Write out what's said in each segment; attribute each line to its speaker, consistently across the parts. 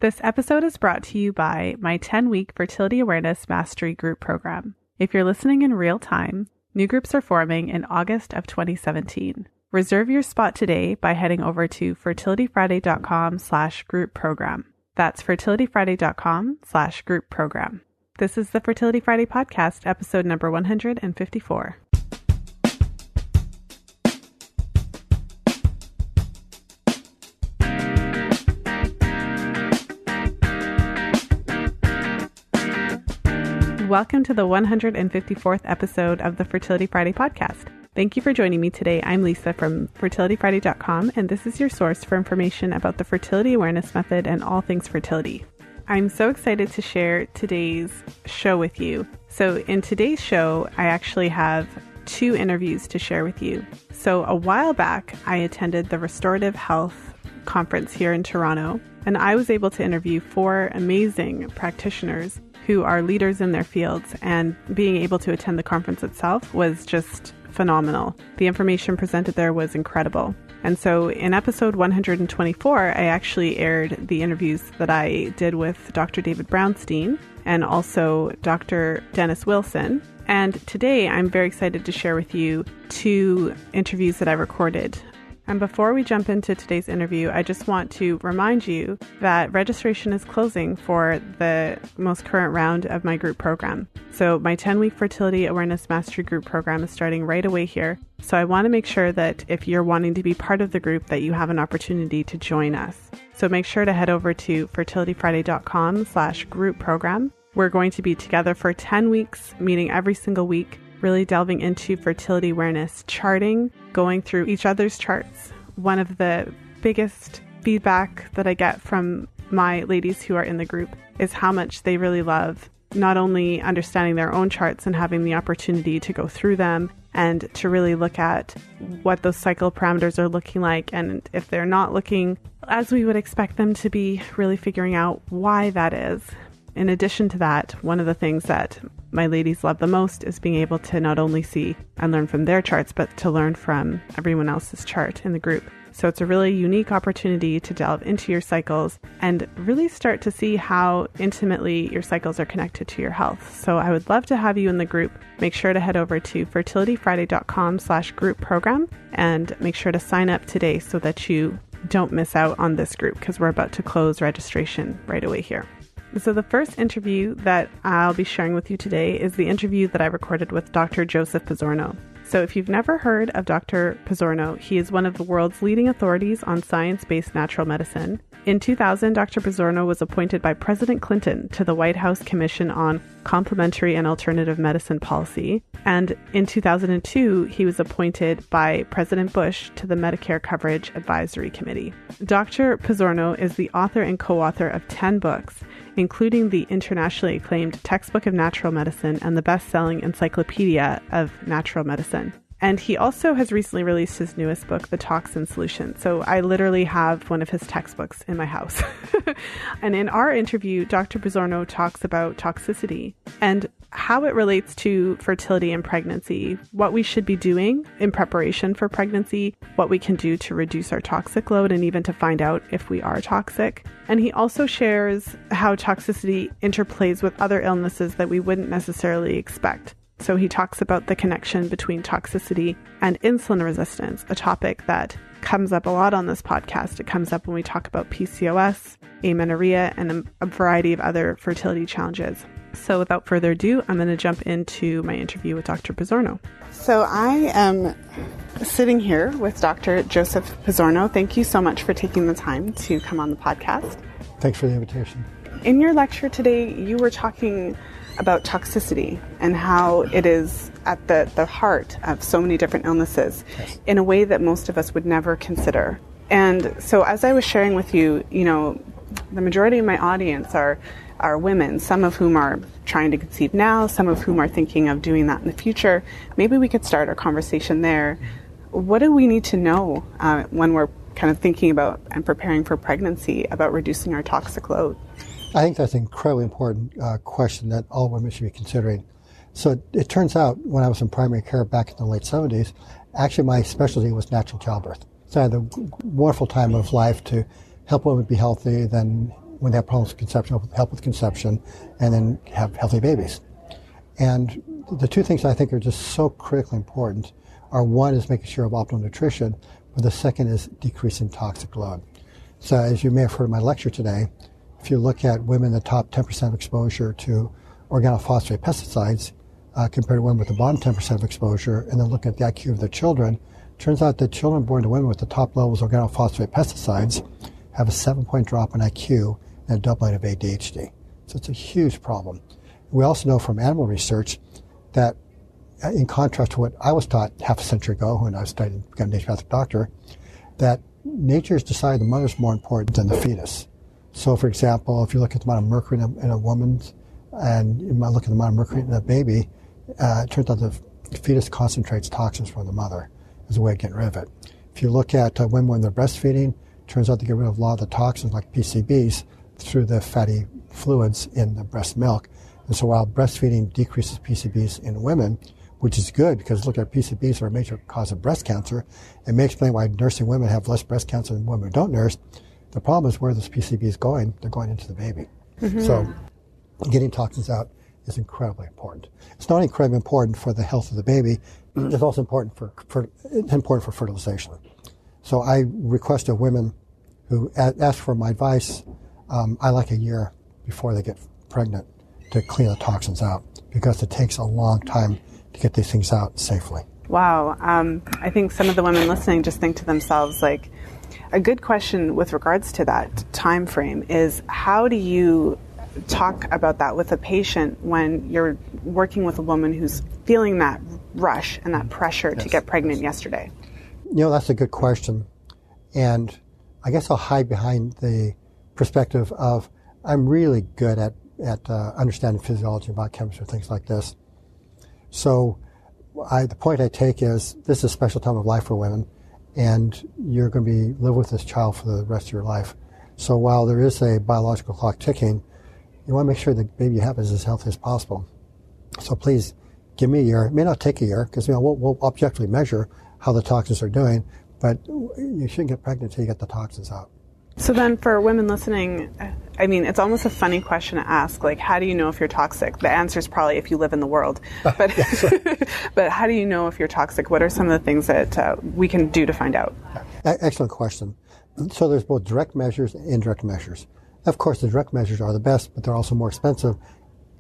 Speaker 1: This episode is brought to you by my 10-week Fertility Awareness Mastery Group program. If you're listening in real time, new groups are forming in August of 2017. Reserve your spot today by heading over to fertilityfriday.com/group program. That's fertilityfriday.com/group program. This is the Fertility Friday podcast, episode number 154. Welcome to the 154th episode of the Fertility Friday podcast. Thank you for joining me today. I'm Lisa from fertilityfriday.com, and this is your source for information about the fertility awareness method and all things fertility. I'm so excited to share today's show with you. So in today's show, I actually have 2 interviews to share with you. So a while back, I attended the Restorative Health Conference here in Toronto, and I was able to interview 4 amazing practitioners who are leaders in their fields, and being able to attend the conference itself was just phenomenal. The information presented there was incredible. And so in episode 124, I actually aired the interviews that I did with Dr. David Brownstein and also Dr. Dennis Wilson. And today I'm very excited to share with you 2 interviews that I recorded. And before we jump into today's interview, I just want to remind you that registration is closing for the most current round of my group program. So my 10-week Fertility Awareness Mastery Group program is starting right away here. So I want to make sure that if you're wanting to be part of the group, that you have an opportunity to join us. So make sure to head over to fertilityfriday.com/group program. We're going to be together for 10 weeks, meeting every single week, really delving into fertility awareness, charting, going through each other's charts. One of the biggest feedback that I get from my ladies who are in the group is how much they really love not only understanding their own charts and having the opportunity to go through them and to really look at what those cycle parameters are looking like, and if they're not looking as we would expect them to be, really figuring out why that is. In addition to that, one of the things that my ladies love the most is being able to not only see and learn from their charts, but to learn from everyone else's chart in the group. So it's a really unique opportunity to delve into your cycles and really start to see how intimately your cycles are connected to your health. So I would love to have you in the group. Make sure to head over to fertilityfriday.com/group program and make sure to sign up today so that you don't miss out on this group, because we're about to close registration right away here. So the first interview that I'll be sharing with you today is the interview that I recorded with Dr. Joseph Pizzorno. So if you've never heard of Dr. Pizzorno, he is one of the world's leading authorities on science-based natural medicine. In 2000, Dr. Pizzorno was appointed by President Clinton to the White House Commission on Complementary and Alternative Medicine Policy. And in 2002, he was appointed by President Bush to the Medicare Coverage Advisory Committee. Dr. Pizzorno is the author and co-author of 10 books, including the internationally acclaimed Textbook of Natural Medicine and the best-selling Encyclopedia of Natural Medicine. And he also has recently released his newest book, The Toxin Solution. So I literally have one of his textbooks in my house. And in our interview, Dr. Pizzorno talks about toxicity and how it relates to fertility and pregnancy, what we should be doing in preparation for pregnancy, what we can do to reduce our toxic load, and even to find out if we are toxic. And he also shares how toxicity interplays with other illnesses that we wouldn't necessarily expect. So he talks about the connection between toxicity and insulin resistance, a topic that comes up a lot on this podcast. It comes up when we talk about PCOS, amenorrhea, and a variety of other fertility challenges. So without further ado, I'm going to jump into my interview with Dr. Pizzorno. So I am sitting here with Dr. Joseph Pizzorno. Thank you so much for taking the time to come on the podcast.
Speaker 2: Thanks for the invitation.
Speaker 1: In your lecture today, you were talking about toxicity and how it is at the heart of so many different illnesses, yes, in a way that most of us would never consider. And so as I was sharing with you, the majority of my audience are women, some of whom are trying to conceive now, some of whom are thinking of doing that in the future. Maybe we could start our conversation there. What do we need to know when we're kind of thinking about and preparing for pregnancy about reducing our toxic load?
Speaker 2: I think that's an incredibly important question that all women should be considering. So it turns out when I was in primary care back in the late 70s, actually my specialty was natural childbirth. So I had the wonderful time of life to help women be healthy, then when they have problems with conception, help with conception, and then have healthy babies. And the two things I think are just so critically important are, one is making sure of optimal nutrition, but the second is decreasing toxic load. So as you may have heard in my lecture today, if you look at women in the top 10% of exposure to organophosphate pesticides compared to women with the bottom 10% of exposure, and then look at the IQ of their children, turns out that children born to women with the top levels of organophosphate pesticides have a 7-point drop in IQ and a doubling of ADHD. So it's a huge problem. We also know from animal research that, in contrast to what I was taught half a century ago when I was studying to become a naturopathic doctor, that nature has decided the mother is more important than the fetus. So, for example, if you look at the amount of mercury in a woman's, and you might look at the amount of mercury in a baby, it turns out the fetus concentrates toxins from the mother as a way of getting rid of it. If you look at women when they're breastfeeding, it turns out they get rid of a lot of the toxins like PCBs through the fatty fluids in the breast milk. And so while breastfeeding decreases PCBs in women, which is good because look at PCBs are a major cause of breast cancer, it may explain why nursing women have less breast cancer than women who don't nurse. The problem is where those PCBs going, they're going into the baby. Mm-hmm. So getting toxins out is incredibly important. It's not only incredibly important for the health of the baby, it's also important for fertilization. So I request of women who ask for my advice, I like a year before they get pregnant to clean the toxins out because it takes a long time to get these things out safely.
Speaker 1: Wow. I think some of the women listening just think to themselves, like, a good question with regards to that time frame is, how do you talk about that with a patient when you're working with a woman who's feeling that rush and that pressure to get pregnant yesterday?
Speaker 2: That's a good question. And I guess I'll hide behind the perspective of I'm really good at understanding physiology and biochemistry, things like this. So the point I take is this is a special time of life for women, and you're going to live with this child for the rest of your life. So while there is a biological clock ticking, you want to make sure the baby you have is as healthy as possible. So please give me a year. It may not take a year because we'll objectively measure how the toxins are doing, but you shouldn't get pregnant until you get the toxins out.
Speaker 1: So then for women listening, I mean, it's almost a funny question to ask, like, how do you know if you're toxic? The answer is probably if you live in the world. But but how do you know if you're toxic? What are some of the things that we can do to find out?
Speaker 2: Excellent question. So there's both direct measures and indirect measures. Of course, the direct measures are the best, but they're also more expensive,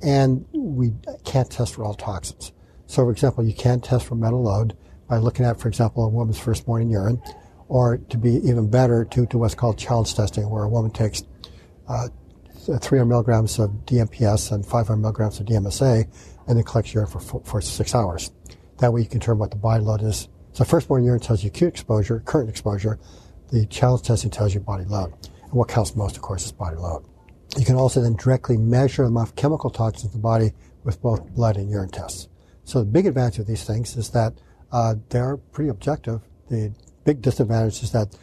Speaker 2: and we can't test for all toxins. So, for example, you can't test for metal load by looking at, for example, a woman's first morning urine, or to be even better, to what's called challenge testing, where a woman takes 300 milligrams of DMPS and 500 milligrams of DMSA, and then collects urine for 6 hours. That way you can determine what the body load is. So first morning urine tells you acute exposure, current exposure. The challenge testing tells you body load. And what counts most, of course, is body load. You can also then directly measure the amount of chemical toxins in the body with both blood and urine tests. So the big advantage of these things is that they're pretty objective. The big disadvantage is that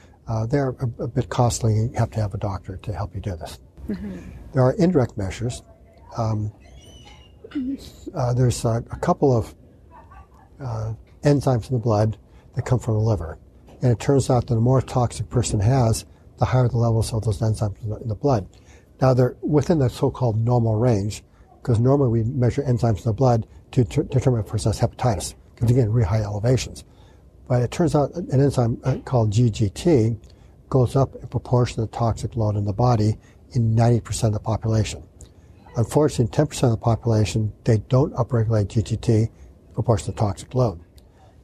Speaker 2: they're a bit costly. You have to have a doctor to help you do this. Mm-hmm. There are indirect measures. There's a couple of enzymes in the blood that come from the liver. And it turns out that the more toxic a person has, the higher the levels of those enzymes in the blood. Now, they're within the so-called normal range, because normally we measure enzymes in the blood to determine if a person has hepatitis, because you get really high elevations. But it turns out an enzyme called GGT goes up in proportion to the toxic load in the body in 90% of the population. Unfortunately, in 10% of the population, they don't upregulate GGT in proportion to the toxic load.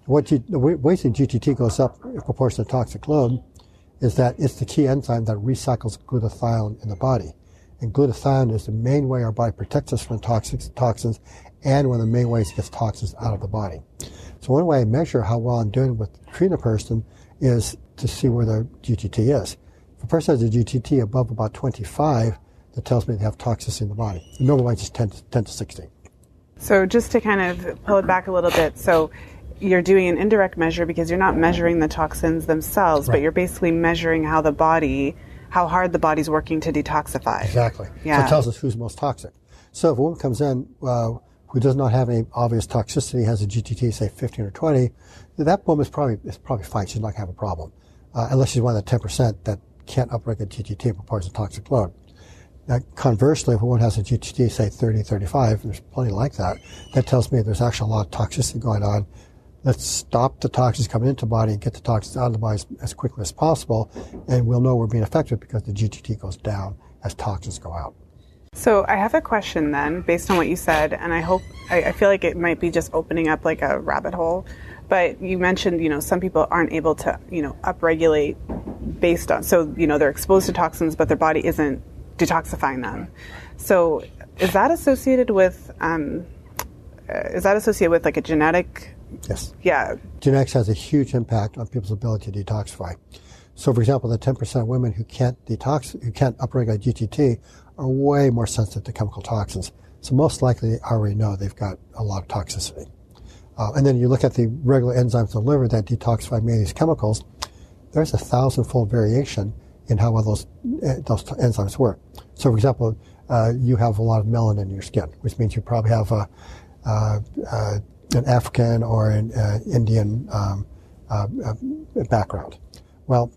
Speaker 2: The reason GGT goes up in proportion to toxic load is that it's the key enzyme that recycles glutathione in the body. And glutathione is the main way our body protects us from toxins, and one of the main ways it gets toxins out of the body. So one way I measure how well I'm doing with treating a person is to see where their GGT is. If a person has a GGT above about 25, that tells me they have toxicity in the body. The normal range is 10 to 16.
Speaker 1: So just to kind of pull it back a little bit, so you're doing an indirect measure because you're not measuring the toxins themselves, right, but you're basically measuring how hard the body's working to detoxify.
Speaker 2: Exactly.
Speaker 1: Yeah.
Speaker 2: So it tells us who's most toxic. So if a woman comes in who does not have any obvious toxicity, has a GTT, say 15 or 20, that woman is probably fine. She's not going to have a problem, unless she's one of the 10% that can't upregulate GTT in proportion to toxic load. Now, conversely, if a woman has a GTT, say 30, 35, there's plenty like that, that tells me there's actually a lot of toxicity going on. Let's stop the toxins coming into the body and get the toxins out of the body as quickly as possible, and we'll know we're being effective because the GTT goes down as toxins go out.
Speaker 1: So I have a question then, based on what you said, and I feel like it might be just opening up like a rabbit hole, but you mentioned, some people aren't able to, upregulate based on, so, they're exposed to toxins, but their body isn't detoxifying them. So is that associated with like a genetic?
Speaker 2: Yes.
Speaker 1: Yeah.
Speaker 2: Genetics has a huge impact on people's ability to detoxify. So, for example, the 10% of women who can't upregulate GTT are way more sensitive to chemical toxins. So most likely they already know they've got a lot of toxicity. And then you look at the regular enzymes in the liver that detoxify many of these chemicals, there's 1,000-fold variation in how well those enzymes work. So, for example, you have a lot of melanin in your skin, which means you probably have an African or an Indian background. Well,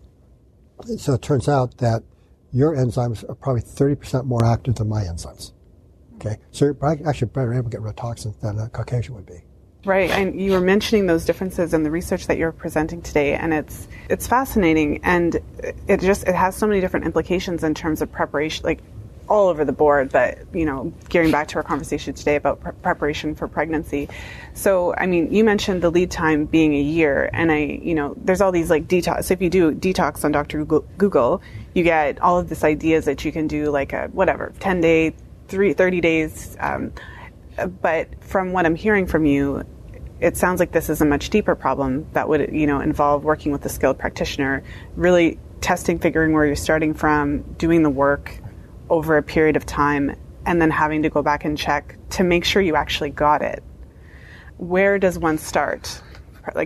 Speaker 2: so it turns out that your enzymes are probably 30% more active than my enzymes. Okay, so you're actually better able to get rid of toxins than a Caucasian would be.
Speaker 1: Right, and you were mentioning those differences in the research that you're presenting today, and it's fascinating, and it has so many different implications in terms of preparation, like all over the board, but, gearing back to our conversation today about preparation for pregnancy. So, you mentioned the lead time being a year, and there's all these like detox. So if you do detox on Dr. Google, you get all of these ideas that you can do like a 10-day, 30 days. But from what I'm hearing from you, it sounds like this is a much deeper problem that would, involve working with a skilled practitioner, really testing, figuring where you're starting from, doing the work over a period of time, and then having to go back and check to make sure you actually got it. Where does one start?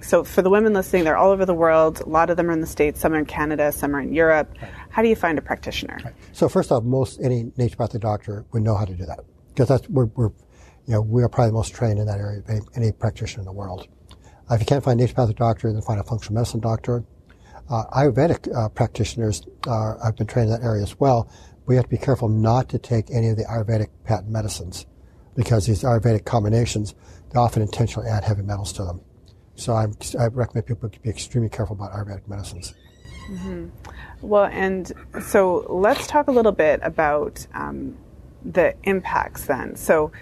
Speaker 1: So for the women listening, they're all over the world. A lot of them are in the States, some are in Canada, some are in Europe. Right. How do you find a practitioner? Right.
Speaker 2: So first off, any naturopathic doctor would know how to do that, because we are probably the most trained in that area of any practitioner in the world. If you can't find a naturopathic doctor, then find a functional medicine doctor. Ayurvedic practitioners have been trained in that area as well. We have to be careful not to take any of the Ayurvedic patent medicines, because these Ayurvedic combinations, they often intentionally add heavy metals to them. So I recommend people to be extremely careful about Ayurvedic medicines.
Speaker 1: Mm-hmm. Well, and so let's talk a little bit about the impacts then. So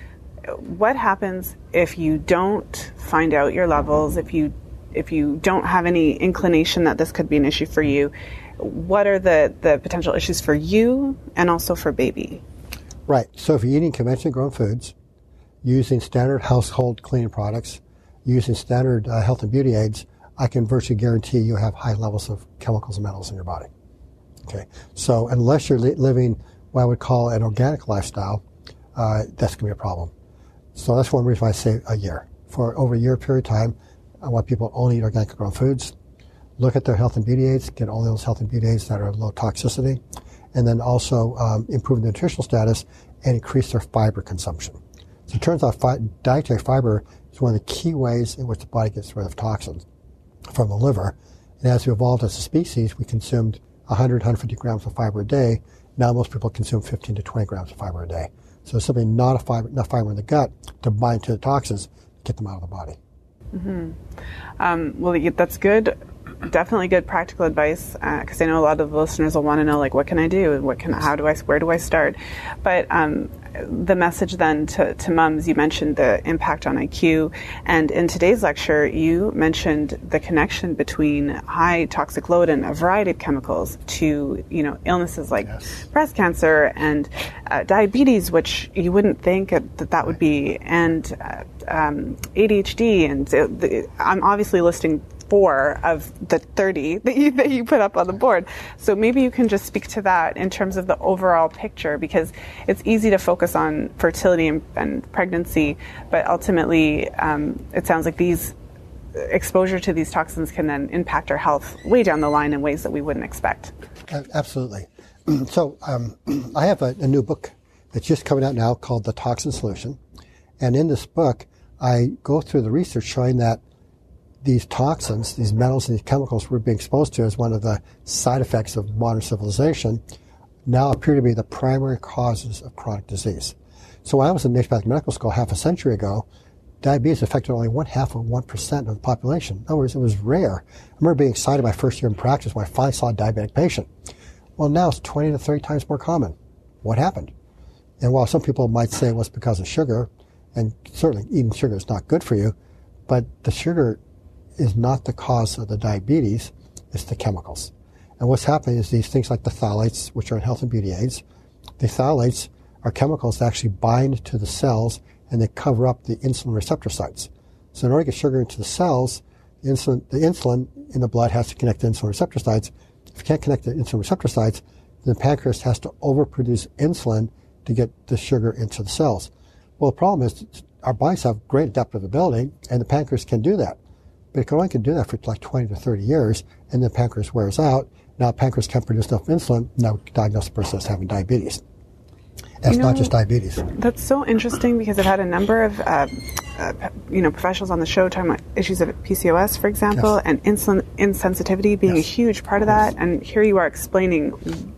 Speaker 1: what happens if you don't find out your levels, if you don't have any inclination that this could be an issue for you? What are the potential issues for you and also for baby?
Speaker 2: Right. So if you're eating conventionally grown foods, using standard household cleaning products, using standard health and beauty aids, I can virtually guarantee you have high levels of chemicals and metals in your body. Okay. So unless you're living what I would call an organic lifestyle, that's going to be a problem. So that's one reason why I say a year. For over a year period of time, I want people to only eat organic grown foods. Look at their health and beauty aids, get all those health and beauty aids that are low toxicity, and then also improve the nutritional status and increase their fiber consumption. So it turns out dietary fiber is one of the key ways in which the body gets rid of toxins from the liver. And as we evolved as a species, we consumed 100, 150 grams of fiber a day. Now most people consume 15 to 20 grams of fiber a day. So there's simply not enough fiber in the gut to bind to the toxins, get them out of the body.
Speaker 1: Mm-hmm. Well, that's good. Definitely good practical advice, because I know a lot of the listeners will want to know, like, what can I do? Where do I start? But the message then to moms, you mentioned the impact on IQ, and in today's lecture, you mentioned the connection between high toxic load and a variety of chemicals to, illnesses like breast cancer and diabetes, which you wouldn't think that would be, and ADHD, and I'm obviously listing 4 of the 30 that you put up on the board. So maybe you can just speak to that in terms of the overall picture, because it's easy to focus on fertility and pregnancy, but ultimately it sounds like these exposure to these toxins can then impact our health way down the line in ways that we wouldn't expect.
Speaker 2: Absolutely. So I have a new book that's just coming out now called The Toxin Solution. And in this book, I go through the research showing that these toxins, these metals and these chemicals we're being exposed to as one of the side effects of modern civilization now appear to be the primary causes of chronic disease. So when I was in naturopathic medical school half a century ago, diabetes affected only 0.5% of the population. In other words, it was rare. I remember being excited my first year in practice when I finally saw a diabetic patient. Well, now it's 20 to 30 times more common. What happened? And while some people might say it was because of sugar, and certainly eating sugar is not good for you, but the sugar is not the cause of the diabetes, it's the chemicals. And what's happening is these things like the phthalates, which are in health and beauty aids, the phthalates are chemicals that actually bind to the cells and they cover up the insulin receptor sites. So in order to get sugar into the cells, the insulin in the blood has to connect to insulin receptor sites. If you can't connect the insulin receptor sites, then the pancreas has to overproduce insulin to get the sugar into the cells. Well, the problem is our bodies have great adaptive ability, and the pancreas can do that. But it only can do that for like 20 to 30 years, and the pancreas wears out. Now the pancreas can't produce enough insulin. Now diagnose the person as having diabetes. And it's not just diabetes.
Speaker 1: That's so interesting because I've had a number of professionals on the show talking about issues of PCOS, for example,
Speaker 2: Yes.
Speaker 1: and insulin insensitivity being a huge part of that. And here you are explaining,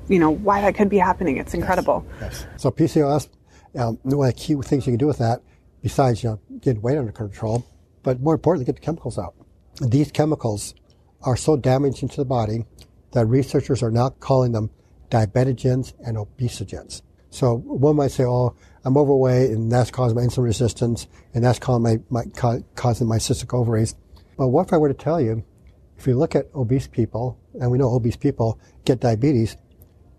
Speaker 1: why that could be happening. It's incredible.
Speaker 2: Yes. So PCOS, one of the key things you can do with that, besides getting weight under control, but more importantly, get the chemicals out. These chemicals are so damaging to the body that researchers are now calling them diabetogens and obesogens. So one might say, oh, I'm overweight and that's causing my insulin resistance and that's causing my cystic ovaries. But what if I were to tell you, if you look at obese people, and we know obese people get diabetes,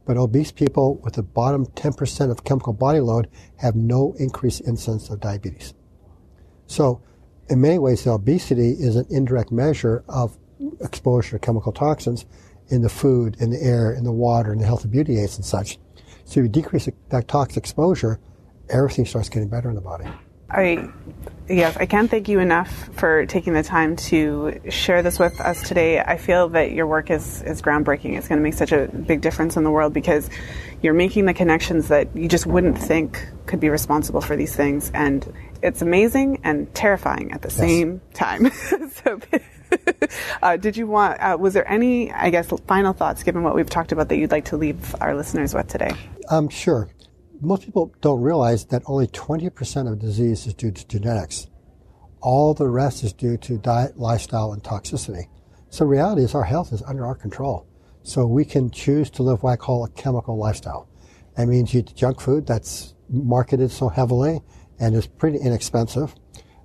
Speaker 2: but obese people with the bottom 10% of chemical body load have no increased incidence of diabetes. So in many ways, the obesity is an indirect measure of exposure to chemical toxins in the food, in the air, in the water, in the health and beauty aids and such. So you decrease that toxic exposure, everything starts getting better in the body.
Speaker 1: I can't thank you enough for taking the time to share this with us today. I feel that your work is groundbreaking. It's going to make such a big difference in the world because you're making the connections that you just wouldn't think could be responsible for these things. And it's amazing and terrifying at the same time. So was there any, final thoughts given what we've talked about that you'd like to leave our listeners with today?
Speaker 2: Sure. Most people don't realize that only 20% of disease is due to genetics. All the rest is due to diet, lifestyle, and toxicity. So the reality is our health is under our control. So we can choose to live what I call a chemical lifestyle. That means you eat junk food that's marketed so heavily and is pretty inexpensive.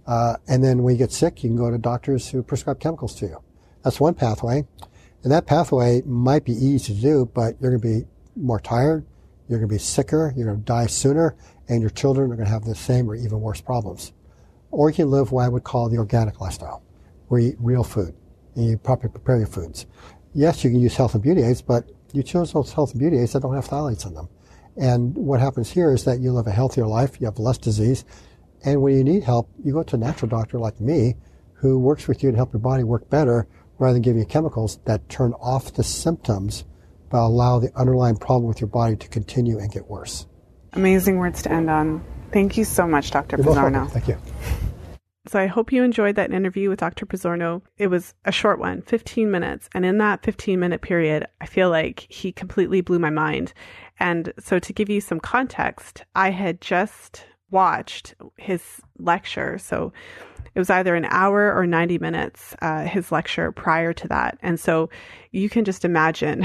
Speaker 2: And then when you get sick, you can go to doctors who prescribe chemicals to you. That's one pathway. And that pathway might be easy to do, but you're going to be more tired. You're going to be sicker, you're going to die sooner, and your children are going to have the same or even worse problems. Or you can live what I would call the organic lifestyle, where you eat real food, and you properly prepare your foods. Yes, you can use health and beauty aids, but you choose those health and beauty aids that don't have phthalates in them. And what happens here is that you live a healthier life, you have less disease, and when you need help, you go to a natural doctor like me, who works with you to help your body work better, rather than giving you chemicals that turn off the symptoms but allow the underlying problem with your body to continue and get worse.
Speaker 1: Amazing words to end on. Thank you so much, Dr. Pizzorno.
Speaker 2: Thank you.
Speaker 1: So I hope you enjoyed that interview with Dr. Pizzorno. It was a short one, 15 minutes. And in that 15-minute period, I feel like he completely blew my mind. And so to give you some context, I had just watched his lecture. So it was either an hour or 90 minutes, his lecture prior to that. And so you can just imagine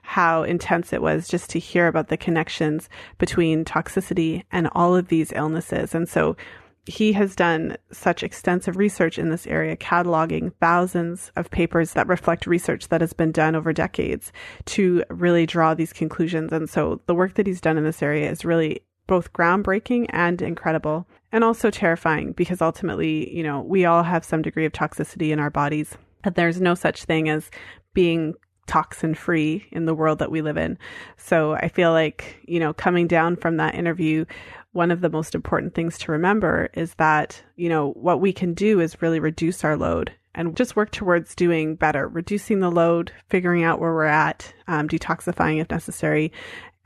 Speaker 1: how intense it was just to hear about the connections between toxicity and all of these illnesses. And so he has done such extensive research in this area, cataloging thousands of papers that reflect research that has been done over decades to really draw these conclusions. And so the work that he's done in this area is really both groundbreaking and incredible, and also terrifying because ultimately, we all have some degree of toxicity in our bodies. And there's no such thing as being toxin free in the world that we live in. So I feel like, coming down from that interview, one of the most important things to remember is that, what we can do is really reduce our load and just work towards doing better, reducing the load, figuring out where we're at, detoxifying if necessary,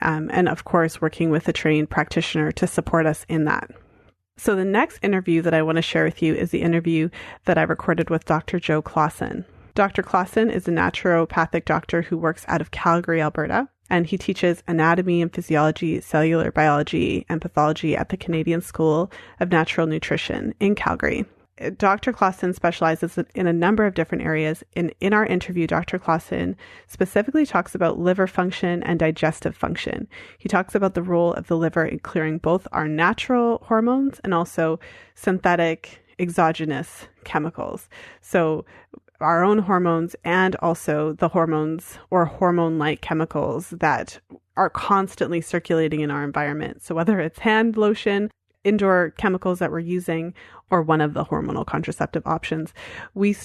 Speaker 1: and of course, working with a trained practitioner to support us in that. So the next interview that I want to share with you is the interview that I recorded with Dr. Joe Clausen. Dr. Clausen is a naturopathic doctor who works out of Calgary, Alberta. and he teaches anatomy and physiology, cellular biology, and pathology at the Canadian School of Natural Nutrition in Calgary. Dr. Clausen specializes in a number of different areas. In our interview, Dr. Clausen specifically talks about liver function and digestive function. He talks about the role of the liver in clearing both our natural hormones and also synthetic exogenous chemicals. So our own hormones and also the hormones or hormone-like chemicals that are constantly circulating in our environment. So whether it's hand lotion, indoor chemicals that we're using, or one of the hormonal contraceptive options. We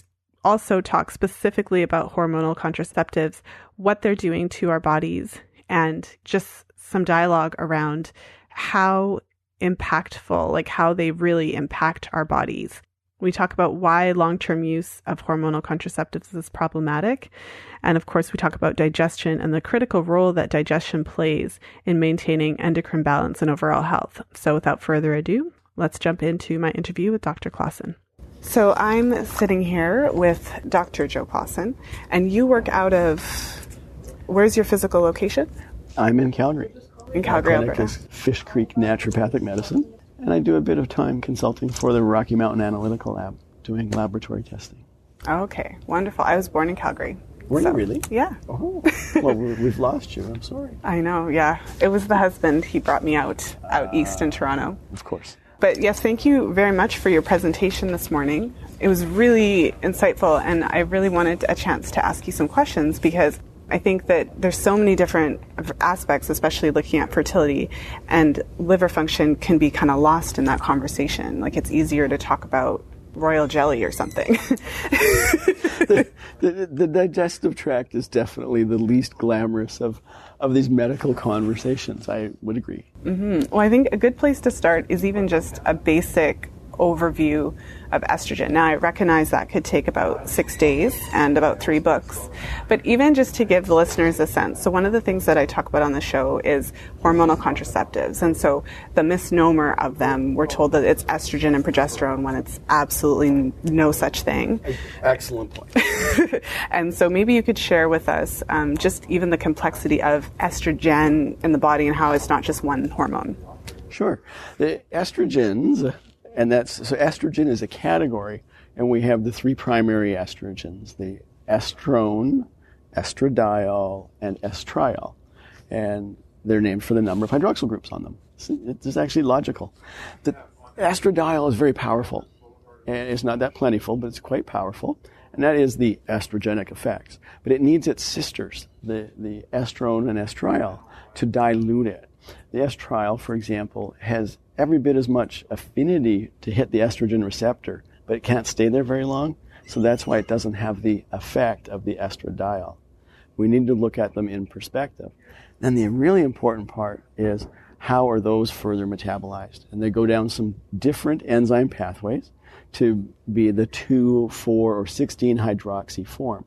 Speaker 1: also talk specifically about hormonal contraceptives, what they're doing to our bodies, and just some dialogue around how impactful, like how they really impact our bodies. We talk about why long-term use of hormonal contraceptives is problematic. And of course, we talk about digestion and the critical role that digestion plays in maintaining endocrine balance and overall health. So without further ado, let's jump into my interview with Dr. Clausen. So I'm sitting here with Dr. Joe Clausen, and you work out of, where's your physical location?
Speaker 3: I'm in Calgary.
Speaker 1: In Calgary,
Speaker 3: Alberta. My clinic is Fish Creek Naturopathic Medicine. And I do a bit of time consulting for the Rocky Mountain Analytical Lab, doing laboratory testing.
Speaker 1: Okay, wonderful. I was born in Calgary.
Speaker 3: Were you really?
Speaker 1: Yeah.
Speaker 3: Oh, well, we've lost you. I'm sorry.
Speaker 1: I know, yeah. It was the husband. He brought me out east in Toronto.
Speaker 3: Of course.
Speaker 1: But yes, thank you very much for your presentation this morning. It was really insightful, and I really wanted a chance to ask you some questions because I think that there's so many different aspects, especially looking at fertility, and liver function can be kind of lost in that conversation. Like it's easier to talk about royal jelly or something.
Speaker 3: The digestive tract is definitely the least glamorous of these medical conversations. I would agree.
Speaker 1: Mm-hmm. Well, I think a good place to start is even just a basic overview of estrogen. Now, I recognize that could take about 6 days and about 3 books, but even just to give the listeners a sense. So one of the things that I talk about on the show is hormonal contraceptives. And so the misnomer of them, we're told that it's estrogen and progesterone when it's absolutely no such thing.
Speaker 3: Excellent point.
Speaker 1: And so maybe you could share with us just even the complexity of estrogen in the body and how it's not just one hormone.
Speaker 3: Sure. The estrogens, so estrogen is a category, and we have the 3 primary estrogens, the estrone, estradiol, and estriol. And they're named for the number of hydroxyl groups on them. It's actually logical. The estradiol is very powerful, and it's not that plentiful, but it's quite powerful, and that is the estrogenic effects. But it needs its sisters, the estrone and estriol, to dilute it. The estriol, for example, has every bit as much affinity to hit the estrogen receptor, but it can't stay there very long, so that's why it doesn't have the effect of the estradiol. We need to look at them in perspective. Then the really important part is how are those further metabolized? And they go down some different enzyme pathways to be the 2, 4, or 16 hydroxy form.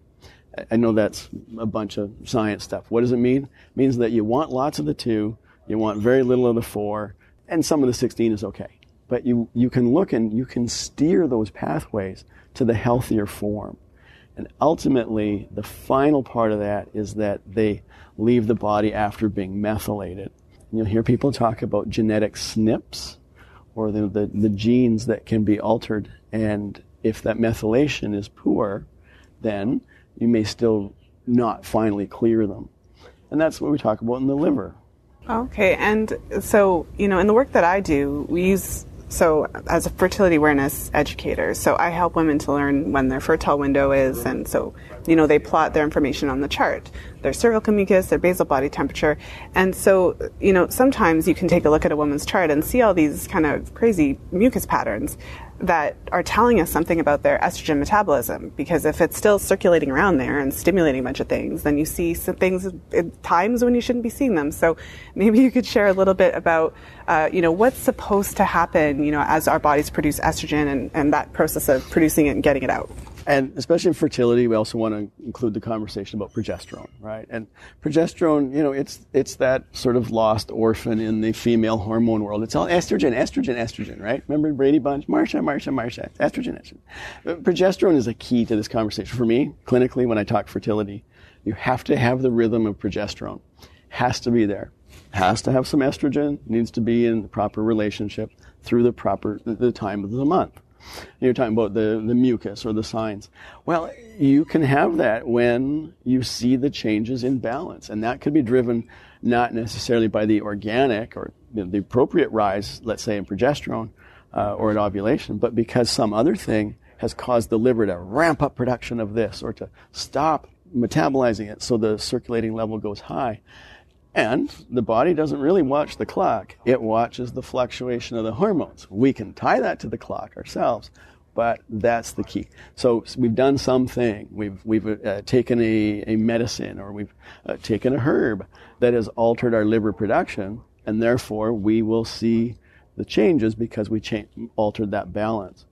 Speaker 3: I know that's a bunch of science stuff. What does it mean? It means that you want lots of the 2, you want very little of the 4, and some of the 16 is okay. But you can look and you can steer those pathways to the healthier form. And ultimately, the final part of that is that they leave the body after being methylated. You'll hear people talk about genetic SNPs, or the genes that can be altered. And if that methylation is poor, then you may still not finally clear them. And that's what we talk about in the liver.
Speaker 1: Okay, and so, in the work that I do, we use, as a fertility awareness educator, so I help women to learn when their fertile window is, and so, they plot their information on the chart, their cervical mucus, their basal body temperature, and so, sometimes you can take a look at a woman's chart and see all these kind of crazy mucus patterns that are telling us something about their estrogen metabolism, because if it's still circulating around there and stimulating a bunch of things, then you see some things at times when you shouldn't be seeing them. So maybe you could share a little bit about, what's supposed to happen, as our bodies produce estrogen and that process of producing it and getting it out.
Speaker 3: And especially in fertility, we also want to include the conversation about progesterone, right? And progesterone, it's that sort of lost orphan in the female hormone world. It's all estrogen, right? Remember Brady Bunch? Marsha, estrogen. But progesterone is a key to this conversation. For me, clinically, when I talk fertility, you have to have the rhythm of progesterone. has to be there. Has to have some estrogen, needs to be in the proper relationship through the time of the month. You're talking about the mucus or the signs. Well, you can have that when you see the changes in balance, and that could be driven not necessarily by the organic or the appropriate rise, let's say in progesterone or at ovulation, but because some other thing has caused the liver to ramp up production of this or to stop metabolizing it so the circulating level goes high. And the body doesn't really watch the clock. It watches the fluctuation of the hormones. We can tie that to the clock ourselves, but that's the key. So we've done something. We've taken a medicine, or we've taken a herb that has altered our liver production, and therefore we will see the changes because we altered that balance.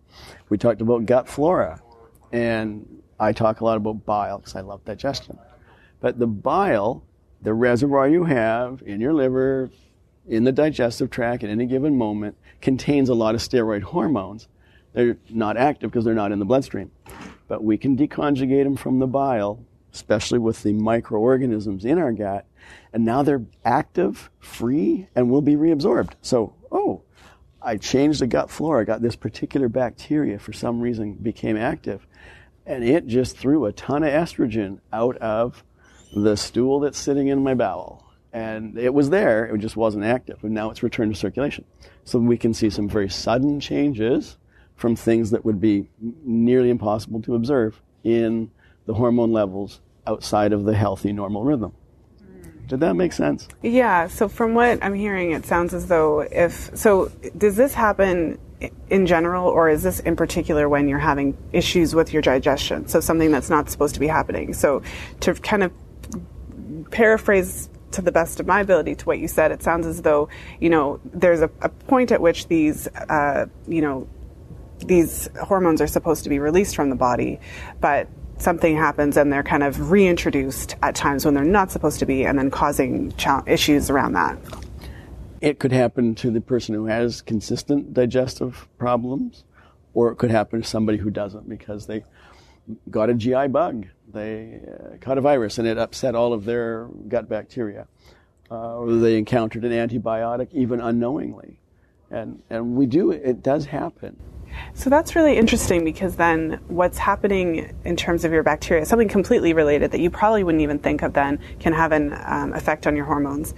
Speaker 3: We talked about gut flora, and I talk a lot about bile because I love digestion. But the bile, the reservoir you have in your liver, in the digestive tract at any given moment, contains a lot of steroid hormones. They're not active because they're not in the bloodstream. But we can deconjugate them from the bile, especially with the microorganisms in our gut, and now they're active, free, and will be reabsorbed. So, I changed the gut flora, got this particular bacteria for some reason became active, and it just threw a ton of estrogen out of the stool that's sitting in my bowel. And it was there, it just wasn't active, and now it's returned to circulation. So we can see some very sudden changes from things that would be nearly impossible to observe in the hormone levels outside of the healthy normal rhythm. Did that make sense?
Speaker 1: Yeah, so from what I'm hearing, it sounds as though does this happen in general, or is this in particular when you're having issues with your digestion? So something that's not supposed to be happening. So to kind of paraphrase to the best of my ability to what you said, it sounds as though, there's a point at which these hormones are supposed to be released from the body, but something happens and they're kind of reintroduced at times when they're not supposed to be, and then causing issues around that.
Speaker 3: It could happen to the person who has consistent digestive problems, or it could happen to somebody who doesn't because they got a GI bug. They caught a virus and it upset all of their gut bacteria. Or they encountered an antibiotic even unknowingly. And it does happen.
Speaker 1: So that's really interesting, because then what's happening in terms of your bacteria, something completely related that you probably wouldn't even think of then, can have an effect on your hormones.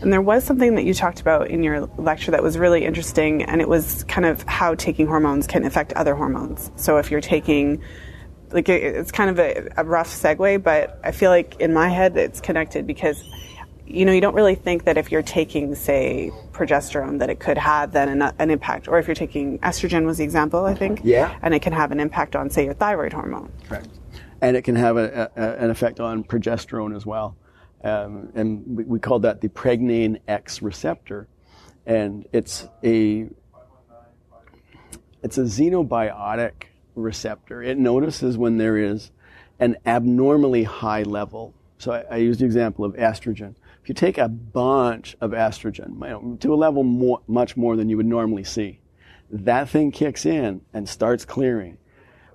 Speaker 1: And there was something that you talked about in your lecture that was really interesting, and it was kind of how taking hormones can affect other hormones. So if you're taking, it's kind of a rough segue, but I feel like in my head it's connected, because you don't really think that if you're taking, say, progesterone, that it could have then an impact. Or if you're taking estrogen was the example, I think.
Speaker 3: Yeah.
Speaker 1: And it can have an impact on, say, your thyroid hormone.
Speaker 3: Correct. And it can have an effect on progesterone as well. And we call that the pregnane X receptor. And it's a xenobiotic receptor. It notices when there is an abnormally high level. So I used the example of estrogen. If you take a bunch of estrogen, to a level much more than you would normally see, that thing kicks in and starts clearing.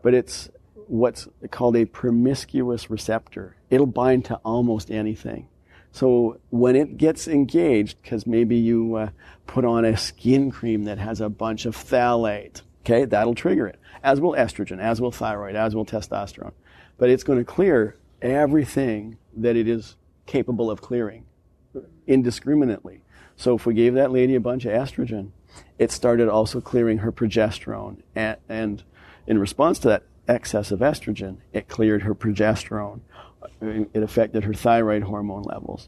Speaker 3: But it's what's called a promiscuous receptor. It'll bind to almost anything. So when it gets engaged, because maybe you put on a skin cream that has a bunch of phthalate, okay, that'll trigger it. As will estrogen, as will thyroid, as will testosterone. But it's going to clear everything that it is capable of clearing indiscriminately. So if we gave that lady a bunch of estrogen, it started also clearing her progesterone. And in response to that excess of estrogen, it cleared her progesterone. It affected her thyroid hormone levels.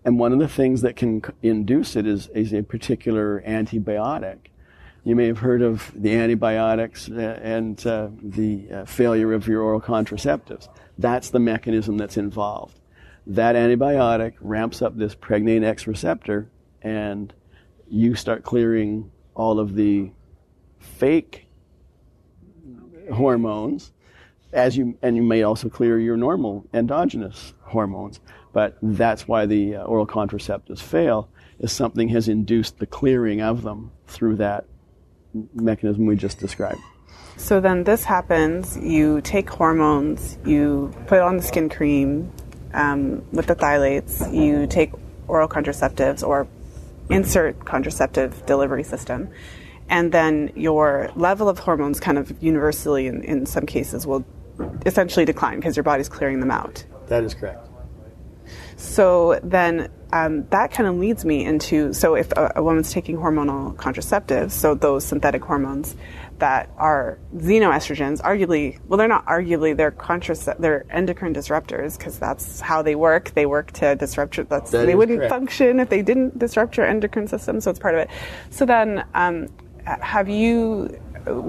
Speaker 3: And one of the things that can induce it is a particular antibiotic. You may have heard of the antibiotics and the failure of your oral contraceptives. That's the mechanism that's involved. That antibiotic ramps up this pregnane X receptor, and you start clearing all of the fake hormones, and you may also clear your normal endogenous hormones. But that's why the oral contraceptives fail, is something has induced the clearing of them through that mechanism we just described.
Speaker 1: So then this happens, you take hormones, you put on the skin cream with the phthalates, you take oral contraceptives or insert contraceptive delivery system. And then your level of hormones kind of universally in some cases will essentially decline because your body's clearing them out.
Speaker 3: That is correct.
Speaker 1: So then that kind of leads me into, so if a woman's taking hormonal contraceptives, so those synthetic hormones that are xenoestrogens, arguably, well, they're not arguably, they're endocrine disruptors because that's how they work. They work to disrupt your, they wouldn't correct. Function if they didn't disrupt your endocrine system, so it's part of it. So then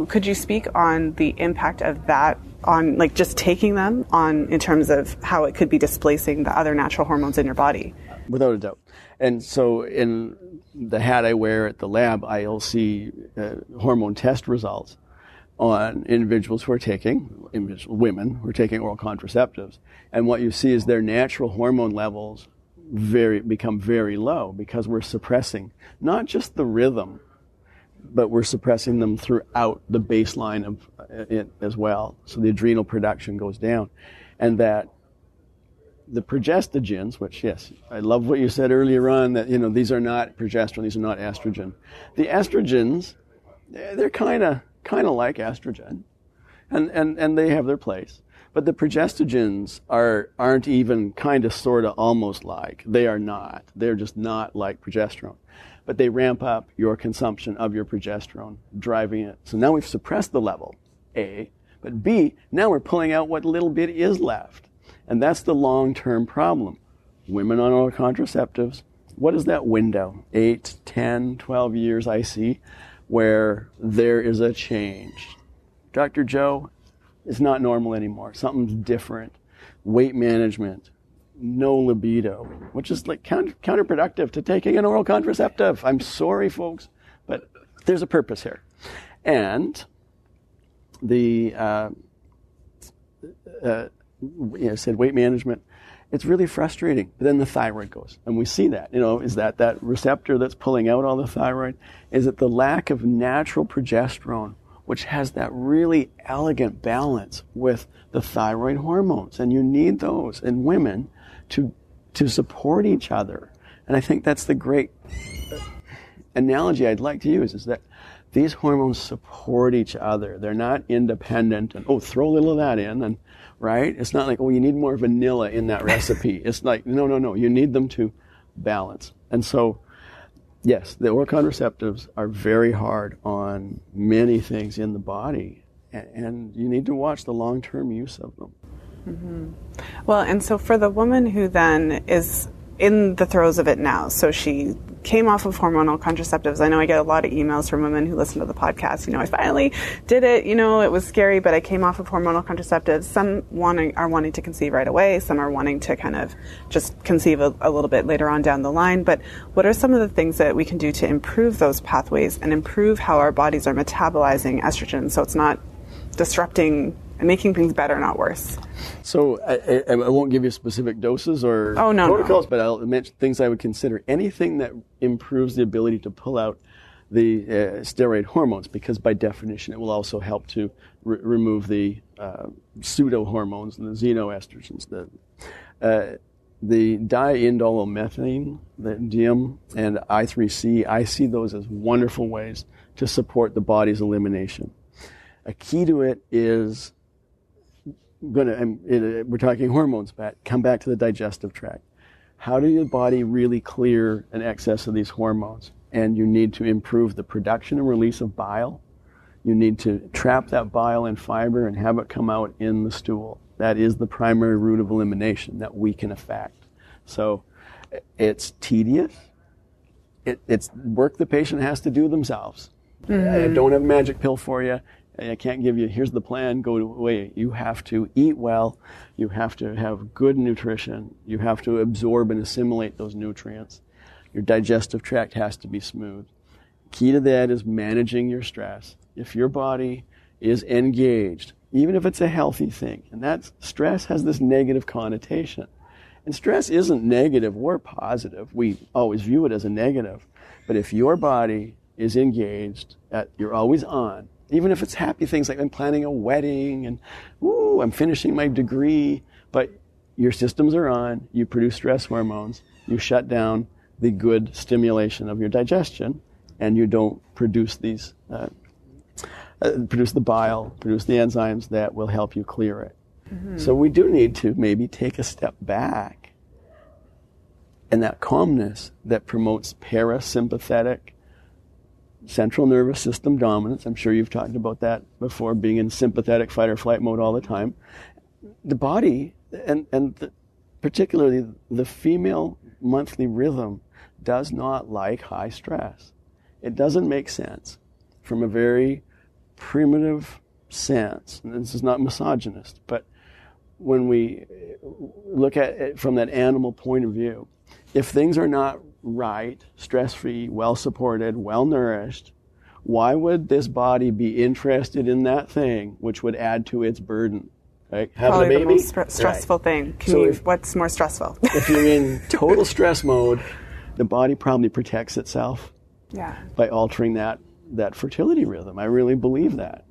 Speaker 1: could you speak on the impact of that on, like, just taking them on in terms of how it could be displacing the other natural hormones in your body?
Speaker 3: Without a doubt. And so in the hat I wear at the lab, I'll see hormone test results on individuals who are taking, women who are taking oral contraceptives. And what you see is their natural hormone levels become very low because we're suppressing not just the rhythm, but we're suppressing them throughout the baseline of it as well. So the adrenal production goes down. And that the progestogens, which, yes, I love what you said earlier on, that, these are not progesterone, these are not estrogen. The estrogens, they're kind of like estrogen, and they have their place. But the progestogens aren't even kind of, sort of, almost like. They are not. They're just not like progesterone. But they ramp up your consumption of your progesterone, driving it. So now we've suppressed the level, A. But B, now we're pulling out what little bit is left. And that's the long-term problem. Women on oral contraceptives, what is that window? 8, 10, 12 years I see where there is a change. Dr. Joe, it's not normal anymore. Something's different. Weight management, no libido, which is like counterproductive to taking an oral contraceptive. I'm sorry, folks, but there's a purpose here. And I said weight management, it's really frustrating. But then the thyroid goes, and we see that. Is that receptor that's pulling out all the thyroid? Is it the lack of natural progesterone, which has that really elegant balance with the thyroid hormones? And you need those in women to support each other. And I think that's the great analogy I'd like to use, is that these hormones support each other. They're not independent and, throw a little of that in, and right? It's not like, you need more vanilla in that recipe. It's like, no. You need them to balance. And so, yes, the oral contraceptives are very hard on many things in the body, and you need to watch the long-term use of them.
Speaker 1: Mm-hmm. Well, and so for the woman who then is in the throes of it now, so she came off of hormonal contraceptives. I know I get a lot of emails from women who listen to the podcast. I finally did it. It was scary, but I came off of hormonal contraceptives. Some are wanting to conceive right away. Some are wanting to kind of just conceive a little bit later on down the line. But what are some of the things that we can do to improve those pathways and improve how our bodies are metabolizing estrogen so it's not disrupting and making things better, not worse?
Speaker 3: So I won't give you specific doses or protocols, but I'll mention things I would consider. Anything that improves the ability to pull out the steroid hormones, because by definition it will also help to remove the pseudo-hormones and the xenoestrogens. The diindolylmethane, the DIM, and I3C, I see those as wonderful ways to support the body's elimination. A key to it is we're talking hormones, but come back to the digestive tract. How do your body really clear an excess of these hormones? And you need to improve the production and release of bile. You need to trap that bile in fiber and have it come out in the stool. That is the primary route of elimination that we can affect. So it's tedious. It's work the patient has to do themselves. Mm-hmm. I don't have a magic pill for you. I can't give you, here's the plan, go away. You have to eat well. You have to have good nutrition. You have to absorb and assimilate those nutrients. Your digestive tract has to be smooth. Key to that is managing your stress. If your body is engaged, even if it's a healthy thing, and that stress has this negative connotation. And stress isn't negative or positive. We always view it as a negative. But if your body is engaged, you're always on, even if it's happy things like I'm planning a wedding and, I'm finishing my degree, but your systems are on, you produce stress hormones, you shut down the good stimulation of your digestion, and you don't produce these, produce the bile, produce the enzymes that will help you clear it. Mm-hmm. So we do need to maybe take a step back, and that calmness that promotes parasympathetic central nervous system dominance. I'm sure you've talked about that before, being in sympathetic fight or flight mode all the time. The body, particularly the female monthly rhythm, does not like high stress. It doesn't make sense from a very primitive sense. And this is not misogynist, but when we look at it from that animal point of view, if things are not right, stress-free, well-supported, well-nourished, why would this body be interested in that thing which would add to its burden? Right? Having
Speaker 1: Probably
Speaker 3: a baby?
Speaker 1: the most stressful thing. What's more stressful?
Speaker 3: If you're in total stress mode, the body probably protects itself by altering that fertility rhythm. I really believe that.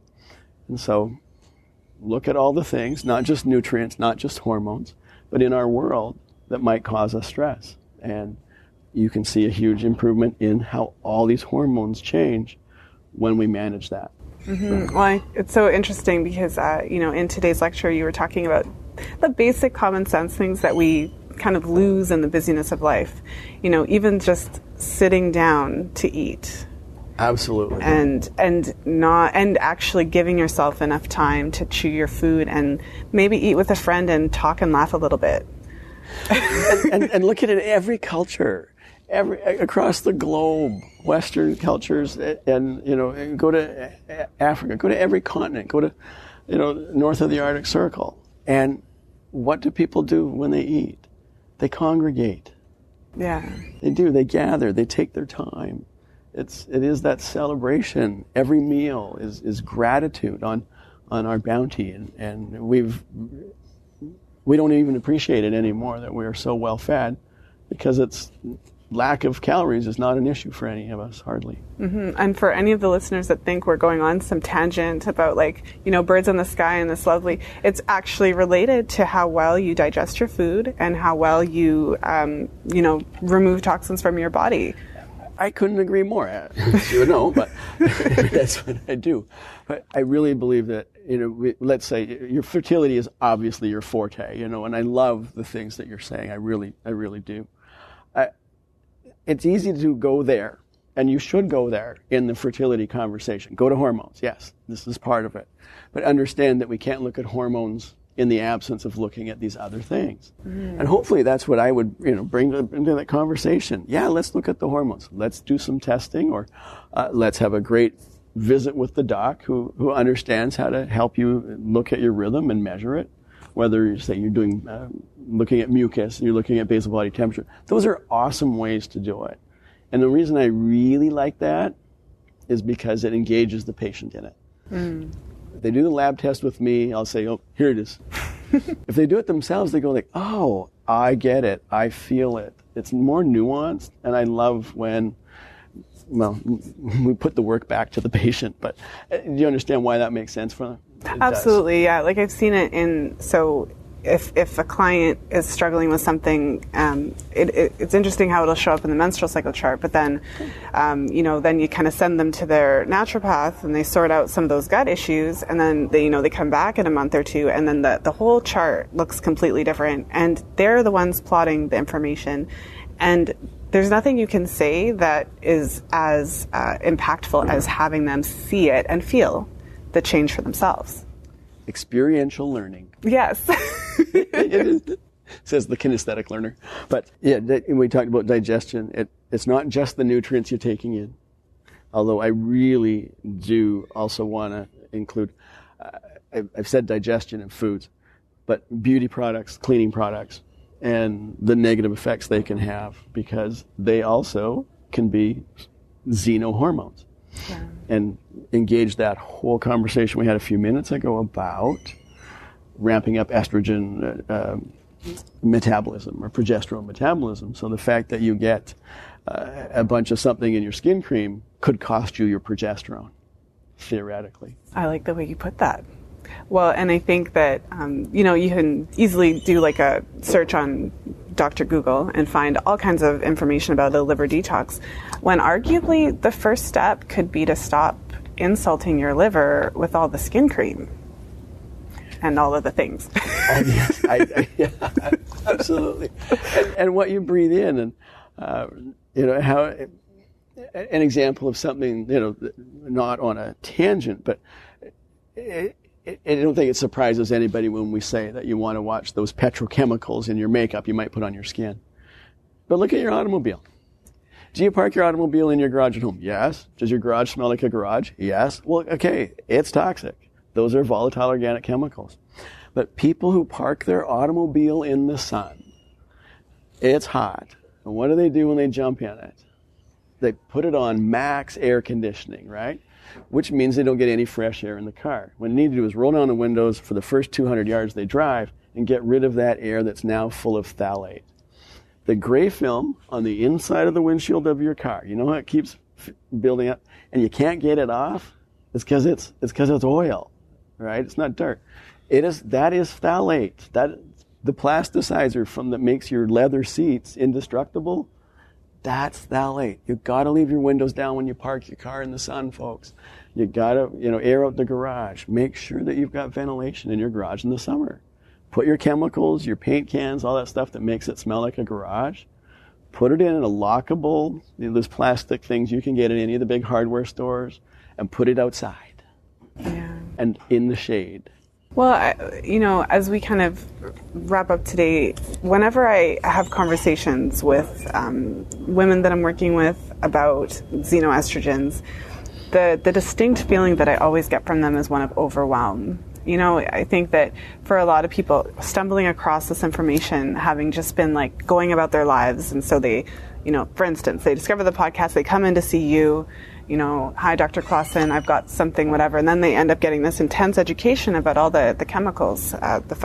Speaker 3: And so look at all the things, not just nutrients, not just hormones, but in our world that might cause us stress. And you can see a huge improvement in how all these hormones change when we manage that.
Speaker 1: Mm-hmm. Well, it's so interesting because, in today's lecture, you were talking about the basic common sense things that we kind of lose in the busyness of life. Even just sitting down to eat.
Speaker 3: Absolutely.
Speaker 1: And actually giving yourself enough time to chew your food and maybe eat with a friend and talk and laugh a little bit.
Speaker 3: and look at it in every culture. Across the globe, Western cultures, and go to Africa, go to every continent, go to, north of the Arctic Circle. And what do people do when they eat? They congregate.
Speaker 1: Yeah.
Speaker 3: They do. They gather. They take their time. It is that celebration. Every meal is gratitude on our bounty, and we don't even appreciate it anymore that we are so well fed, because it's lack of calories is not an issue for any of us, hardly.
Speaker 1: Mm-hmm. And for any of the listeners that think we're going on some tangent about birds in the sky and this lovely, it's actually related to how well you digest your food and how well you, remove toxins from your body.
Speaker 3: I couldn't agree more. You know, but that's what I do. But I really believe that, let's say your fertility is obviously your forte, and I love the things that you're saying. I really do. It's easy to go there, and you should go there in the fertility conversation. Go to hormones. Yes, this is part of it. But understand that we can't look at hormones in the absence of looking at these other things. Mm. And hopefully that's what I would, bring into that conversation. Yeah, let's look at the hormones. Let's do some testing, or let's have a great visit with the doc who understands how to help you look at your rhythm and measure it. Whether you say you're doing, looking at mucus, you're looking at basal body temperature. Those are awesome ways to do it. And the reason I really like that is because it engages the patient in it. Mm. If they do the lab test with me, I'll say, oh, here it is. If they do it themselves, they go like, oh, I get it. I feel it. It's more nuanced, and I love when, we put the work back to the patient. But do you understand why that makes sense for them?
Speaker 1: Absolutely, yeah. Like I've seen it if a client is struggling with something, it's interesting how it'll show up in the menstrual cycle chart, but then, then you kind of send them to their naturopath and they sort out some of those gut issues, and then they come back in a month or two, and then the whole chart looks completely different, and they're the ones plotting the information. And there's nothing you can say that is as impactful as having them see it and feel the change for themselves.
Speaker 3: Experiential learning.
Speaker 1: Yes.
Speaker 3: Says the kinesthetic learner. But yeah, we talked about digestion. It's not just the nutrients you're taking in, although I really do also want to include, I've said digestion and foods, but beauty products, cleaning products, and the negative effects they can have, because they also can be xenohormones. Yeah. And engage that whole conversation we had a few minutes ago about ramping up estrogen metabolism or progesterone metabolism. So the fact that you get a bunch of something in your skin cream could cost you your progesterone, theoretically.
Speaker 1: I like the way you put that. Well, and I think that, you can easily do like a search on Dr. Google and find all kinds of information about a liver detox, when arguably the first step could be to stop insulting your liver with all the skin cream and all of the things.
Speaker 3: Oh, yes, yeah, absolutely. And what you breathe in, and how an example of something, not on a tangent, but I don't think it surprises anybody when we say that you want to watch those petrochemicals in your makeup you might put on your skin. But look at your automobile. Do you park your automobile in your garage at home? Yes. Does your garage smell like a garage? Yes. Well, okay, it's toxic. Those are volatile organic chemicals. But people who park their automobile in the sun, it's hot. And what do they do when they jump in it? They put it on max air conditioning, right? Which means they don't get any fresh air in the car. What they need to do is roll down the windows for the first 200 yards they drive and get rid of that air that's now full of phthalate. The gray film on the inside of the windshield of your car, you know how it keeps building up and you can't get it off? It's because it's oil, right? It's not dirt. That is phthalate. The plasticizer that makes your leather seats indestructible, that's phthalate. You've got to leave your windows down when you park your car in the sun, folks. You got to, air out the garage. Make sure that you've got ventilation in your garage in the summer. Put your chemicals, your paint cans, all that stuff that makes it smell like a garage, put it in a lockable, those plastic things you can get in any of the big hardware stores, and put it outside.
Speaker 1: Yeah.
Speaker 3: And in the shade.
Speaker 1: Well, as we kind of wrap up today, whenever I have conversations with women that I'm working with about xenoestrogens, the distinct feeling that I always get from them is one of overwhelm. I think that for a lot of people, stumbling across this information, having just been like going about their lives, and so they, for instance, they discover the podcast, they come in to see you, hi, Dr. Clausen, I've got something, whatever, and then they end up getting this intense education about all the chemicals, the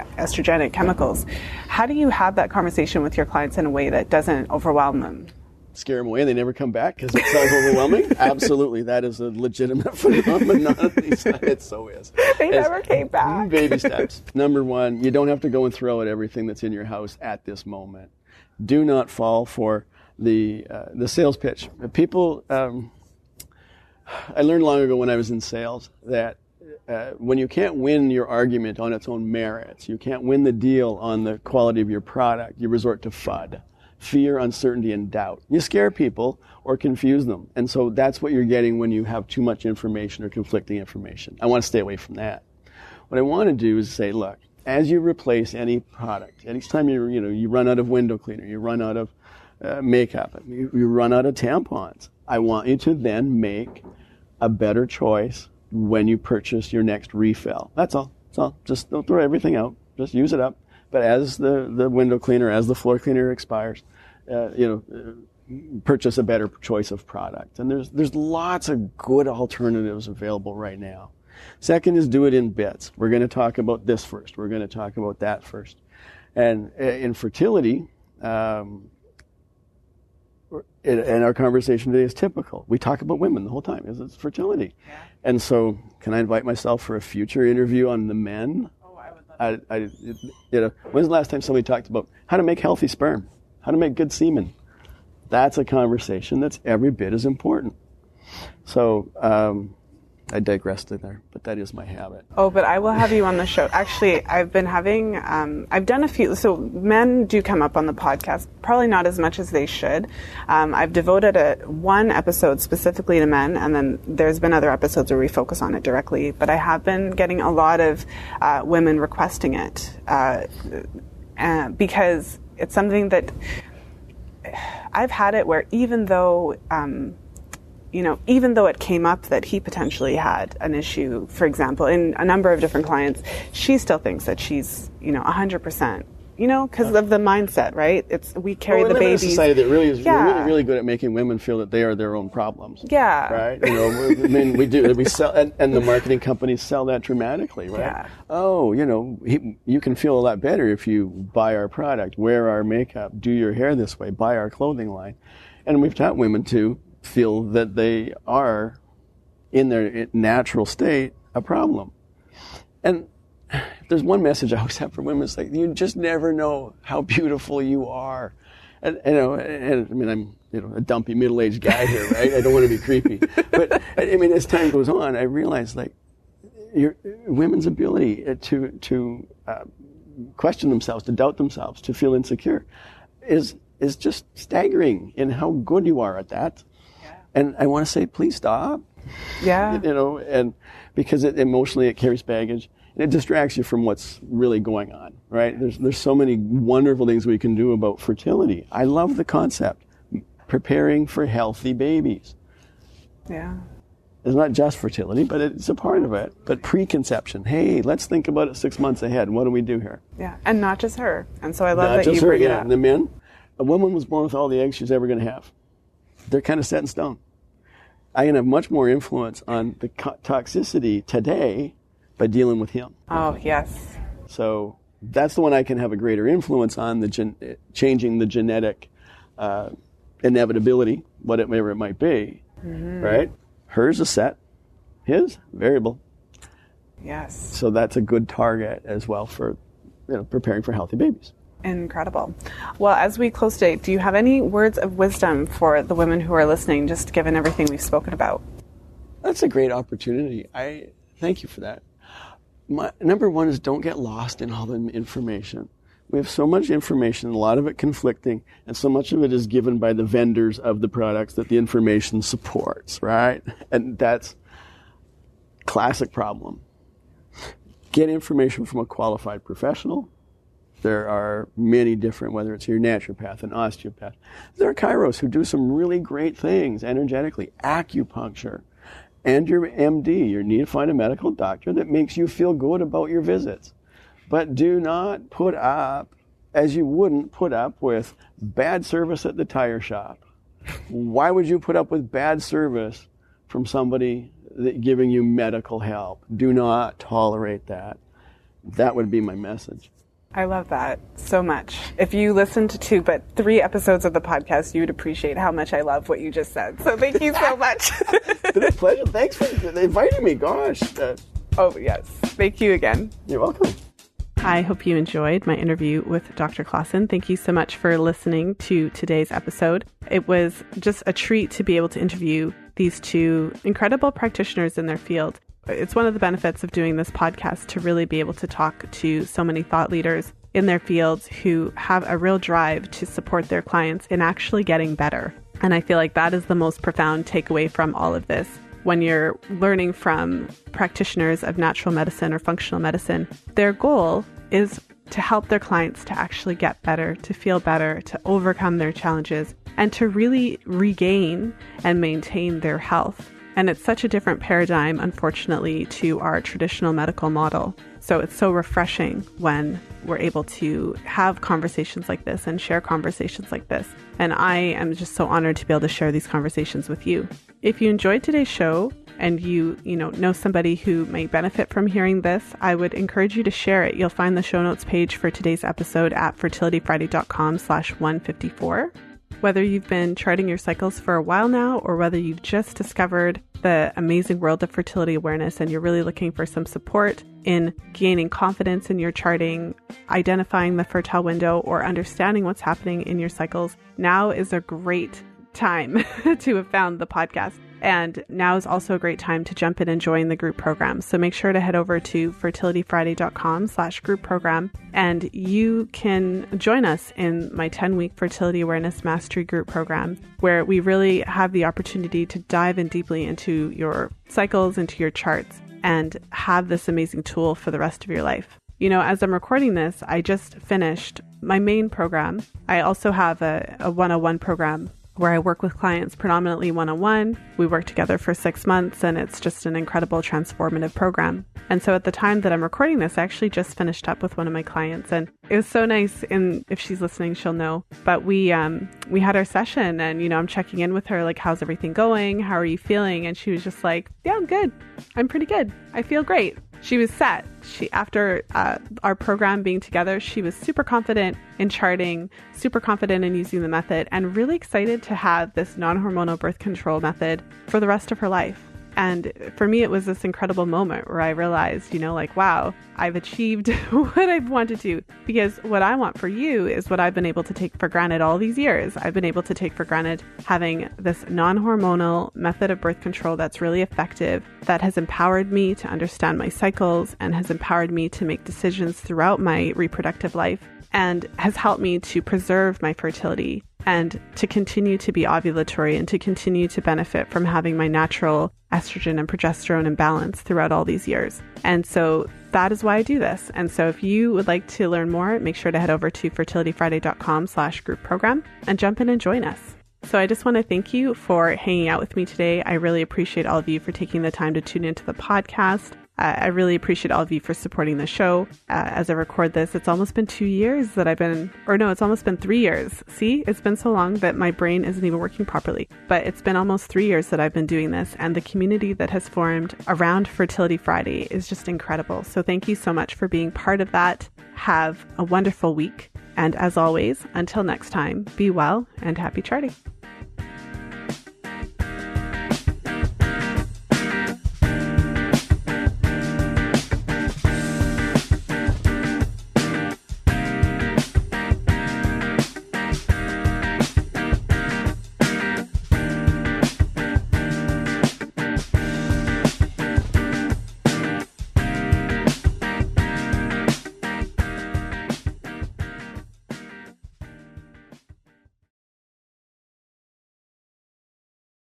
Speaker 1: phytoestrogenic chemicals. How do you have that conversation with your clients in a way that doesn't overwhelm them?
Speaker 3: Scare them away and they never come back because it sounds overwhelming? Absolutely. That is a legitimate phenomenon. It so is.
Speaker 1: They never came back.
Speaker 3: Baby steps. Number one, you don't have to go and throw out everything that's in your house at this moment. Do not fall for the sales pitch. People, I learned long ago when I was in sales that when you can't win your argument on its own merits, you can't win the deal on the quality of your product, you resort to FUD. Fear, uncertainty, and doubt. You scare people or confuse them. And so that's what you're getting when you have too much information or conflicting information. I want to stay away from that. What I want to do is say, look, as you replace any product, anytime you run out of window cleaner, you run out of makeup, you run out of tampons, I want you to then make a better choice when you purchase your next refill. That's all. Just don't throw everything out. Just use it up. But as the window cleaner, as the floor cleaner expires, purchase a better choice of product. And there's lots of good alternatives available right now. Second is do it in bits. We're going to talk about this first. We're going to talk about that first. And in fertility, and our conversation today is typical. We talk about women the whole time. It's fertility. Yeah. And so can I invite myself for a future interview on the men? When's the last time somebody talked about how to make healthy sperm, how to make good semen? That's a conversation that's every bit as important. So I digressed there, but that is my habit.
Speaker 1: Oh, but I will have you on the show. Actually, I've been having, I've done a few, so men do come up on the podcast, probably not as much as they should. I've devoted one episode specifically to men, and then there's been other episodes where we focus on it directly, but I have been getting a lot of women requesting it because it's something that I've had it where even though it came up that he potentially had an issue, for example, in a number of different clients, she still thinks that she's, 100%, because of the mindset, right? We carry the baby.
Speaker 3: We live in a society that really is really, really good at making women feel that they are their own problems.
Speaker 1: Yeah.
Speaker 3: Right? We do. We sell, and the marketing companies sell that dramatically, right?
Speaker 1: Yeah.
Speaker 3: Oh, you can feel a lot better if you buy our product, wear our makeup, do your hair this way, buy our clothing line. And we've taught women to feel that they are, in their natural state, a problem. And there's one message I always have for women. It's like, you just never know how beautiful you are. And I mean, I'm a dumpy middle-aged guy here, right? I don't want to be creepy. But I mean, as time goes on, I realize like women's ability to question themselves, to doubt themselves, to feel insecure is just staggering in how good you are at that. Yeah. And I want to say, please stop.
Speaker 1: Yeah.
Speaker 3: And because emotionally it carries baggage. And it distracts you from what's really going on, right? There's so many wonderful things we can do about fertility. I love the concept. Preparing for healthy babies.
Speaker 1: Yeah.
Speaker 3: It's not just fertility, but it's a part of it. But preconception. Hey, let's think about it 6 months ahead. What do we do here?
Speaker 1: Yeah. And not just her. And so I love
Speaker 3: not
Speaker 1: that you bring it up.
Speaker 3: And the men, a woman was born with all the eggs she's ever going to have. They're kind of set in stone. I can have much more influence on the toxicity today by dealing with him.
Speaker 1: Oh, yes.
Speaker 3: So that's the one I can have a greater influence on, changing the genetic inevitability, whatever it might be, right? Hers is set, his variable.
Speaker 1: Yes.
Speaker 3: So that's a good target as well for preparing for healthy babies.
Speaker 1: Incredible. Well, as we close today, do you have any words of wisdom for the women who are listening, just given everything we've spoken about?
Speaker 3: That's a great opportunity. I thank you for that. Number one is don't get lost in all the information. We have so much information, a lot of it conflicting, and so much of it is given by the vendors of the products that the information supports, right? And that's classic problem. Get information from a qualified professional. There are many different, whether it's your naturopath, an osteopath. There are chiros who do some really great things energetically, acupuncture. And your MD, you need to find a medical doctor that makes you feel good about your visits. But do not put up, as you wouldn't put up with bad service at the tire shop. Why would you put up with bad service from somebody giving you medical help? Do not tolerate that. That would be my message.
Speaker 1: I love that so much. If you listened to 2 but 3 episodes of the podcast, you would appreciate how much I love what you just said. So thank you so much.
Speaker 3: It's been a pleasure. Thanks for inviting me. Gosh.
Speaker 1: Oh, yes. Thank you again.
Speaker 3: You're welcome.
Speaker 1: I hope you enjoyed my interview with Dr. Clausen. Thank you so much for listening to today's episode. It was just a treat to be able to interview these 2 incredible practitioners in their field. It's one of the benefits of doing this podcast to really be able to talk to so many thought leaders in their fields who have a real drive to support their clients in actually getting better. And I feel like that is the most profound takeaway from all of this. When you're learning from practitioners of natural medicine or functional medicine, their goal is to help their clients to actually get better, to feel better, to overcome their challenges, and to really regain and maintain their health. And it's such a different paradigm, unfortunately, to our traditional medical model. So it's so refreshing when we're able to have conversations like this and share conversations like this. And I am just so honored to be able to share these conversations with you. If you enjoyed today's show and you know somebody who may benefit from hearing this, I would encourage you to share it. You'll find the show notes page for today's episode at fertilityfriday.com/154. Whether you've been charting your cycles for a while now, or whether you've just discovered the amazing world of fertility awareness and you're really looking for some support in gaining confidence in your charting, identifying the fertile window, or understanding what's happening in your cycles, now is a great time to have found the podcast. And now is also a great time to jump in and join the group program. So make sure to head over to fertilityfriday.com/group program, and you can join us in my 10-week Fertility Awareness Mastery Group program, where we really have the opportunity to dive in deeply into your cycles, into your charts, and have this amazing tool for the rest of your life. As I'm recording this, I just finished my main program. I also have a 101 program where I work with clients predominantly one-on-one. We work together for 6 months, and it's just an incredible transformative program. And so at the time that I'm recording this, I actually just finished up with one of my clients, and it was so nice. And if she's listening, she'll know. But we had our session, and I'm checking in with her, like, how's everything going? How are you feeling? And she was just like, yeah, I'm good. I'm pretty good. I feel great. She was set. After our program being together, she was super confident in charting, super confident in using the method, and really excited to have this non-hormonal birth control method for the rest of her life. And for me, it was this incredible moment where I realized, like, wow, I've achieved what I've wanted to. Because what I want for you is what I've been able to take for granted all these years. I've been able to take for granted having this non-hormonal method of birth control that's really effective, that has empowered me to understand my cycles and has empowered me to make decisions throughout my reproductive life, and has helped me to preserve my fertility and to continue to be ovulatory and to continue to benefit from having my natural estrogen and progesterone in balance throughout all these years. And so that is why I do this. And so if you would like to learn more, make sure to head over to fertilityfriday.com/group program and jump in and join us. So I just want to thank you for hanging out with me today. I really appreciate all of you for taking the time to tune into the podcast. I really appreciate all of you for supporting the show. As I record this, it's almost been 2 years that it's almost been 3 years. See, it's been so long that my brain isn't even working properly. But it's been almost 3 years that I've been doing this, and the community that has formed around Fertility Friday is just incredible. So thank you so much for being part of that. Have a wonderful week. And as always, until next time, be well and happy charting.